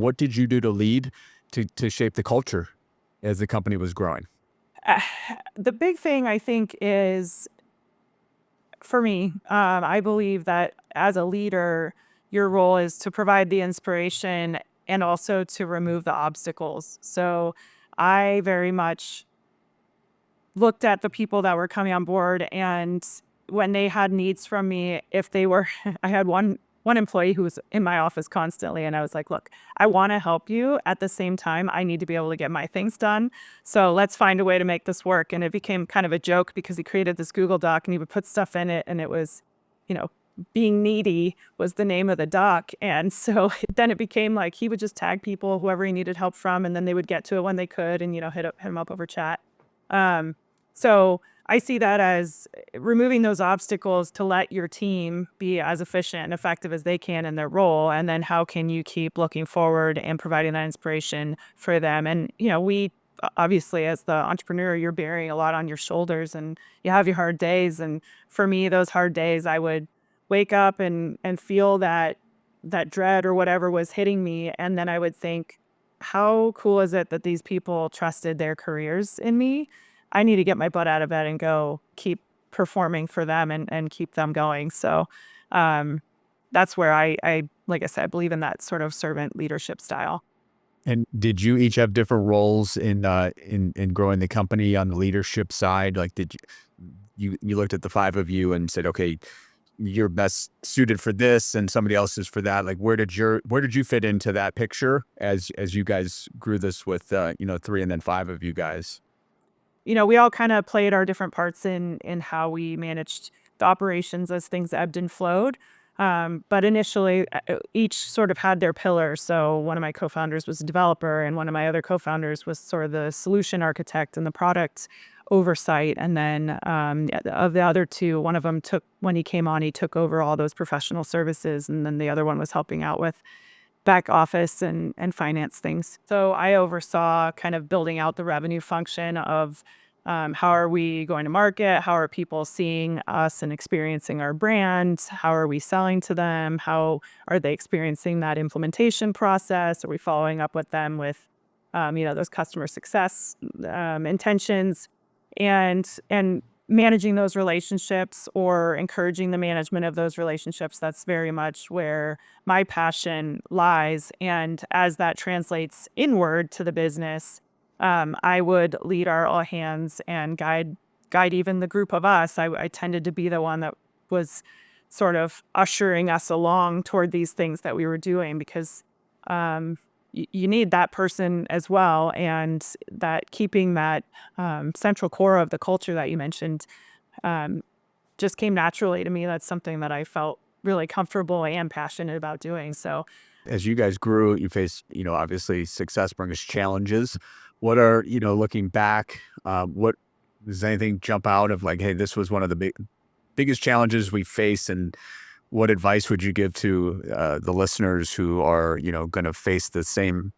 what did you do to lead to shape the culture as the company was growing? Uh, the big thing I think is, for me, I believe that as a leader, your role is to provide the inspiration and also to remove the obstacles. So I very much looked at the people that were coming on board, and when they had needs from me, if they were I had one employee who was in my office constantly, and I was like, look, I want to help you. At the same time, I need to be able to get my things done, so let's find a way to make this work. And it became kind of a joke because he created this Google Doc and he would put stuff in it, and it was, you know being needy was the name of the doc. And so then it became like he would just tag people, whoever he needed help from, and then they would get to it when they could, and hit him up over chat. um, so I see that as removing those obstacles to let your team be as efficient and effective as they can in their role. And then how can you keep looking forward and providing that inspiration for them? And, we obviously, as the entrepreneur, you're bearing a lot on your shoulders and you have your hard days. And for me, those hard days, I would wake up and feel that dread or whatever was hitting me. And then I would think, how cool is it that these people trusted their careers in me? I need to get my butt out of bed and go keep performing for them and keep them going. So um, that's where like I said, believe in that sort of servant leadership style. And did you each have different roles in growing the company on the leadership side? Like, did you looked at the five of you and said, okay, you're best suited for this, and somebody else is for that? Like, where did you fit into that picture as you guys grew this with three and then five of you guys? We all kind of played our different parts in how we managed the operations as things ebbed and flowed. But initially, each sort of had their pillars. So one of my co-founders was a developer, and one of my other co-founders was sort of the solution architect and the product oversight. And then of the other two, one of them when he came on, he took over all those professional services, and then the other one was helping out with back office and finance things. So I oversaw kind of building out the revenue function of how are we going to market? How are people seeing us and experiencing our brand? How are we selling to them? How are they experiencing that implementation process? Are we following up with them with, those customer success intentions, and managing those relationships or encouraging the management of those relationships? That's very much where my passion lies. And as that translates inward to the business, I would lead our all hands and guide even the group of us. I tended to be the one that was sort of ushering us along toward these things that we were doing, because you need that person as well, and that keeping that central core of the culture that you mentioned just came naturally to me. That's something that I felt really comfortable and passionate about doing. So As you guys grew, you faced, obviously success brings challenges. What are, looking back, what does anything jump out of like, hey, this was one of the biggest challenges we face, and what advice would you give to the listeners who are, going to face the same,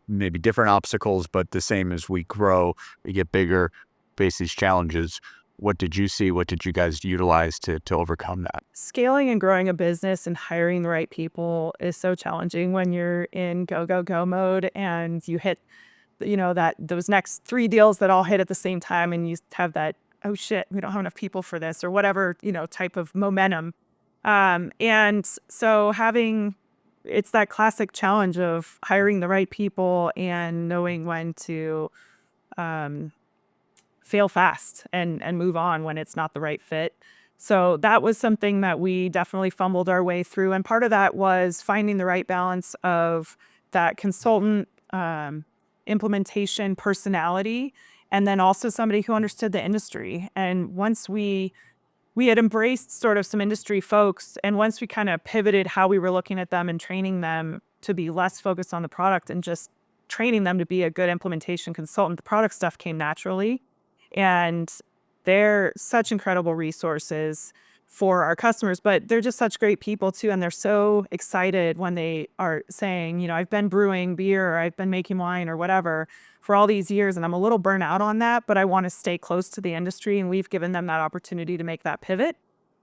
maybe different obstacles, but the same as we grow, we get bigger, face these challenges? What did you see? What did you guys utilize to overcome that? scaling and growing a business and hiring the right people is so challenging when you're in go, go, go mode, and you hit, that those next three deals that all hit at the same time, and you have that, oh shit, we don't have enough people for this, or whatever, type of momentum. And so it's that classic challenge of hiring the right people and knowing when to um, fail fast and move on when it's not the right fit. So that was something that we definitely fumbled our way through. And part of that was finding the right balance of that consultant implementation personality, and then also somebody who understood the industry. And once we had embraced sort of some industry folks, and once we kind of pivoted how we were looking at them and training them to be less focused on the product and just training them to be a good implementation consultant, the product stuff came naturally. And they're such incredible resources for our customers, but they're just such great people too. And they're so excited when they are saying, I've been brewing beer, or I've been making wine or whatever for all these years, and I'm a little burnt out on that, but I want to stay close to the industry. And we've given them that opportunity to make that pivot.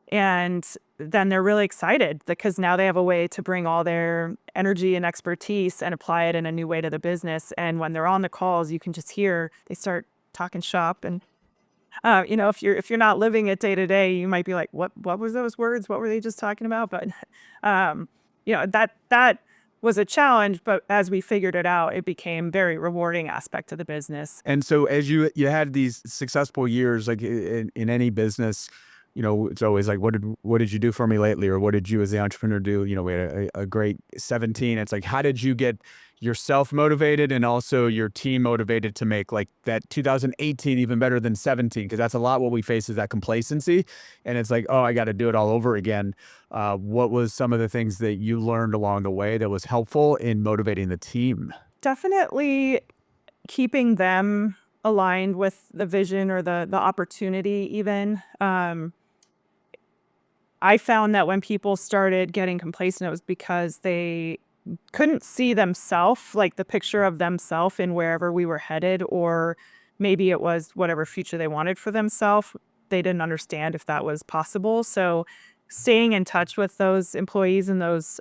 And then they're really excited because now they have a way to bring all their energy and expertise and apply it in a new way to the business. And when they're on the calls, you can just hear they start talking shop. And if you're not living it day to day, you might be like, what was those words? What were they just talking about? But that was a challenge. But as we figured it out, it became very rewarding aspect of the business. And so as you had these successful years, like in any business, it's always like, what did you do for me lately? Or what did you as the entrepreneur do? We had a great 17. It's like, how did you get yourself motivated and also your team motivated to make like that 2018 even better than 17? Because that's a lot what we face is that complacency. And it's like, oh, I got to do it all over again. What was some of the things that you learned along the way that was helpful in motivating the team? Definitely keeping them aligned with the vision or the opportunity even. I found that when people started getting complacent, it was because they couldn't see themselves, like the picture of themselves in wherever we were headed, or maybe it was whatever future they wanted for themselves. They didn't understand if that was possible. So staying in touch with those employees and those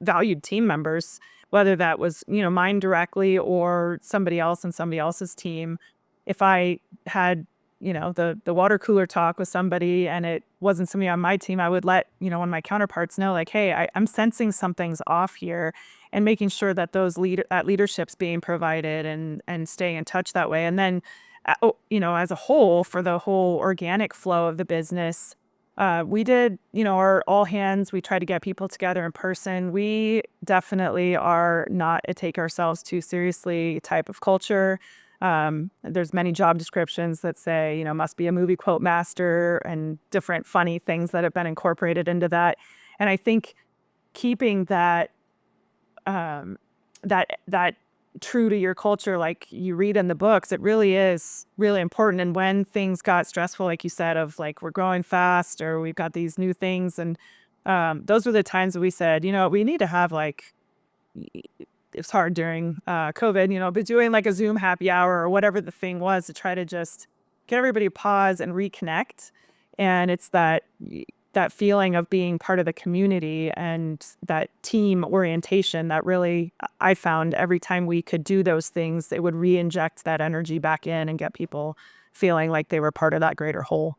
valued team members, whether that was, mine directly or somebody else and somebody else's team. If I had, the water cooler talk with somebody and it wasn't somebody on my team, I would let, one of my counterparts know, like, hey, I'm sensing something's off here, and making sure that that leadership's being provided and staying in touch that way. And then, as a whole, for the whole organic flow of the business, we did, our all hands. We tried to get people together in person. We definitely are not a take ourselves too seriously type of culture. There's many job descriptions that say, must be a movie quote master and different funny things that have been incorporated into that. And I think keeping that true to your culture, like you read in the books, it really is really important. And when things got stressful, like you said, of like we're growing fast or we've got these new things, and those were the times that we said, we need to have like, it's hard during COVID, but doing like a Zoom happy hour or whatever the thing was to try to just get everybody to pause and reconnect. And it's that feeling of being part of the community and that team orientation that really I found every time we could do those things, it would re-inject that energy back in and get people feeling like they were part of that greater whole.